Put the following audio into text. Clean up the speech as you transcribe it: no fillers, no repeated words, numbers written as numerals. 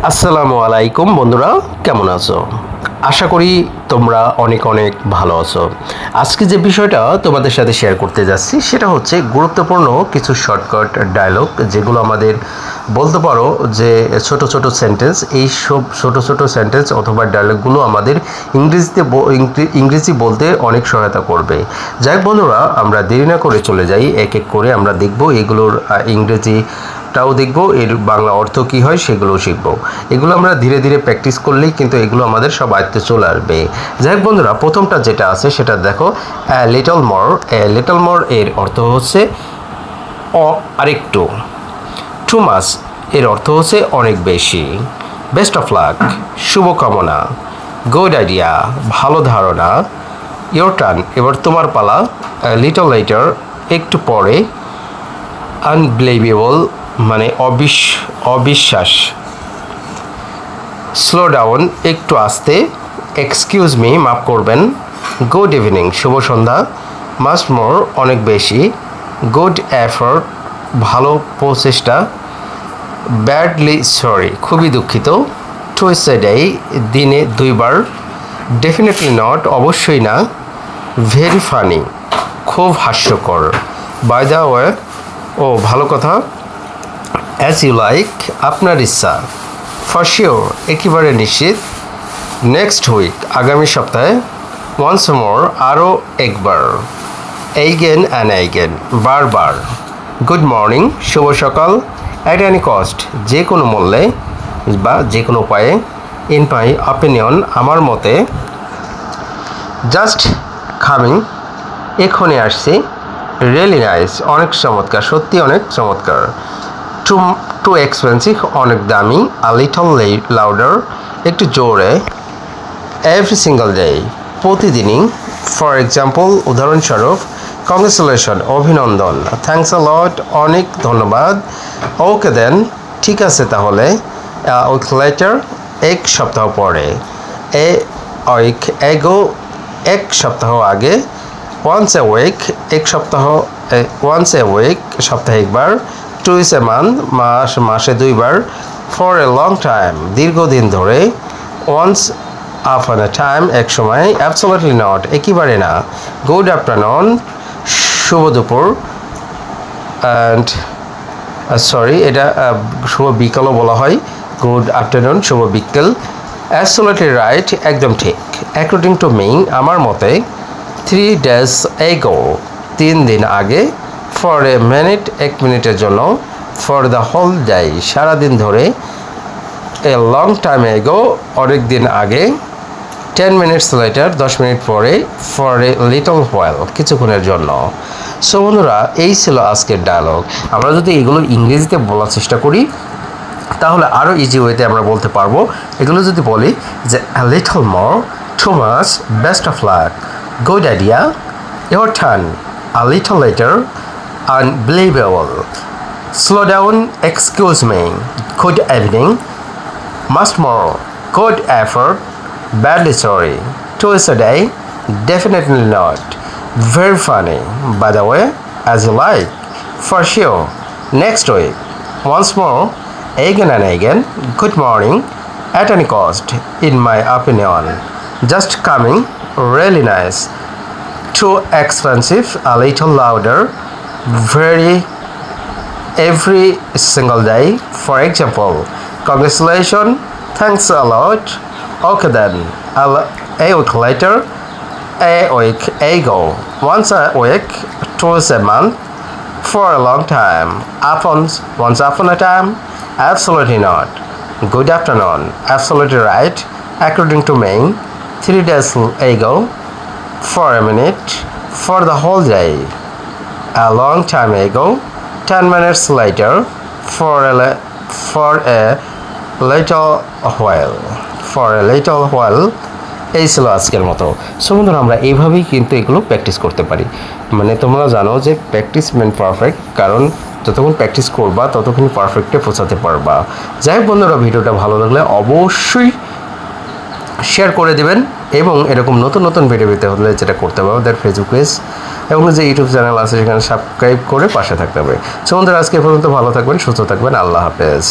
আসসালামু আলাইকুম বন্ধুরা, কেমন আছো? আশা করি তোমরা অনেক অনেক ভালো আছো। আজকে যে বিষয়টা তোমাদের সাথে শেয়ার করতে যাচ্ছি সেটা হচ্ছে গুরুত্বপূর্ণ কিছু শর্টকাট ডায়লগ, যেগুলো আমাদের বলতে পারো যে ছোট ছোট সেন্টেন্স। এই সব ছোট ছোট সেন্টেন্স অথবা ডায়লগগুলো আমাদের ইংরেজি বলতে অনেক সহায়তা করবে। যাই হোক বন্ধুরা, আমরা দেরি না করে চলে যাই, এক এক করে আমরা দেখব এগুলোর ইংরেজিটাও দেখব, এর বাংলা অর্থ কী হয় সেগুলোও শিখব। এগুলো আমরা ধীরে ধীরে প্র্যাকটিস করলেই কিন্তু এগুলো আমাদের সব আয়ত্তে চলে আসবে। যাই হোক বন্ধুরা, প্রথমটা যেটা আছে সেটা দেখো, লিটল মোর এর অর্থ হচ্ছে আরেকটু। টু মাচ এর অর্থ হচ্ছে অনেক বেশি। বেস্ট অফ লাক শুভকামনা। গুড আইডিয়া ভালো ধারণা। ইয়োর টার্ন এবার তোমার পালা। লিটল লেটার একটু পরে। আনবিলিভেবল মানে অবিশ্বাস। স্লো ডাউন একটু আস্তে। এক্সকিউজ মি মাফ করবেন। গুড ইভিনিং শুভ সন্ধ্যা। মাস্ট মোর অনেক বেশি। গুড এফোর্ট ভালো প্রচেষ্টা। ব্যাডলি সরি খুবই দুঃখিত। টুইস এ ডে দিনে দুইবার। ডেফিনেটলি নট অবশ্যই না। ভেরি ফানি খুব হাস্যকর। বাই দ্য ওয়ে ও ভালো কথা। অ্যাজ ইউ লাইক আপনার ইচ্ছা। ফর শিওর একেবারে নিশ্চিত। নেক্সট উইক আগামী সপ্তাহে। ওয়ান্স মোর আরও একবার। এইগেন অ্যান্ড এইগেন বারবার। গুড মর্নিং শুভ সকাল। অ্যাট এনি কস্ট যে কোনো মূল্যে বা যে কোনো উপায়ে। ইন মাই অপিনিয়ন আমার মতে। জাস্ট কামিং এক্ষণে আসছি। রিয়েলি নাইস অনেক চমৎকার, সত্যি অনেক চমৎকার। টু এক্সপেন্সিভ অনেক দামি। আ লিটল লাউডার একটু জোরে। এভরি সিঙ্গল ডে প্রতিদিনই। ফর এক্সাম্পল উদাহরণস্বরূপ। কংগ্রেচুলেশন অভিনন্দন। থ্যাংকস আ লট অনেক ধন্যবাদ। ওকে দেন ঠিক আছে তাহলে। উইক লেটার এক সপ্তাহ পরে। এ উইক এগো এক সপ্তাহ আগে। ওয়ান্স এ উইক এক সপ্তাহ। ওয়ান্স এ উইক সপ্তাহে একবার। টুইস এ মান্থ মাসে দুইবার। ফর এ লং টাইম দীর্ঘদিন ধরে। ওয়ান্স আপন এ টাইম এক সময়। অ্যাবসলিউটলি নট একেবারে না। গুড আফটারনুন শুভ দুপুর। অ্যান্ড সরি এটা শুভ বিকালও বলা হয়। গুড আফটারনুন শুভ বিকেল। অ্যাবসলিউটলি রাইট একদম ঠিক। অ্যাকর্ডিং টু মি আমার মতে। 3 days ago 3 দিন আগে। ফর এ মিনিট এক মিনিটের জন্য। ফর দ্য হোল ডে সারাদিন ধরে। এ লং টাইম এগো অনেক দিন আগে। 10 minutes later 10 মিনিট পরে। ফর এ লিটল হোয়াইল কিছুক্ষণের জন্য। সো বন্ধুরা, এই ছিল আজকের ডায়লগ। আমরা যদি এগুলো ইংরেজিতে বলার চেষ্টা করি তাহলে আরও ইজি ওয়েতে আমরা বলতে পারবো। এগুলো যদি বলি যে a little more, too much, best of luck, good idea, your turn, a little later, unbelievable, slow down, excuse me, good evening, much more, good effort, badly sorry, twice a day, definitely not, very funny, by the way, as you like, for sure, next week, once more, again and again, good morning, at any cost, in my opinion, just coming, really nice, too expensive, a little louder, very every single day, for example, congratulations, thanks a lot, okay then, a week later, a week ago, once a week, twice a month, for a long time, once upon a time, absolutely not. Good afternoon, absolutely right, according to me, 3 days ago, for a minute, for the whole day, a long time ago, 10 minutes later, for a little while, এই ছিল আজকের মতো। So বন্ধুরা, আমরা এইভাবেই কিন্তু এগুলো practice করতে পারি। মানে তোমরা জানো যে প্র্যাকটিস মেন পারফেক্ট, কারণ যতক্ষণ প্র্যাকটিস করবা ততক্ষণ পারফেক্টে পৌঁছাতে পারবা। যাই হোক বন্ধুরা, ভিডিওটা ভালো লাগলে অবশ্যই শেয়ার করে দেবেন এবং এরকম নতুন নতুন ভিডিও পেতে হলে যেটা করতে হবে আমাদের ফেসবুক পেজ এবং যে ইউটিউব চ্যানেল আছে সেখানে সাবস্ক্রাইব করে পাশে থাকতে হবে। সো বন্ধুরা, আজকে পর্যন্ত ভালো থাকবেন, সুস্থ থাকবেন, আল্লাহ হাফেজ।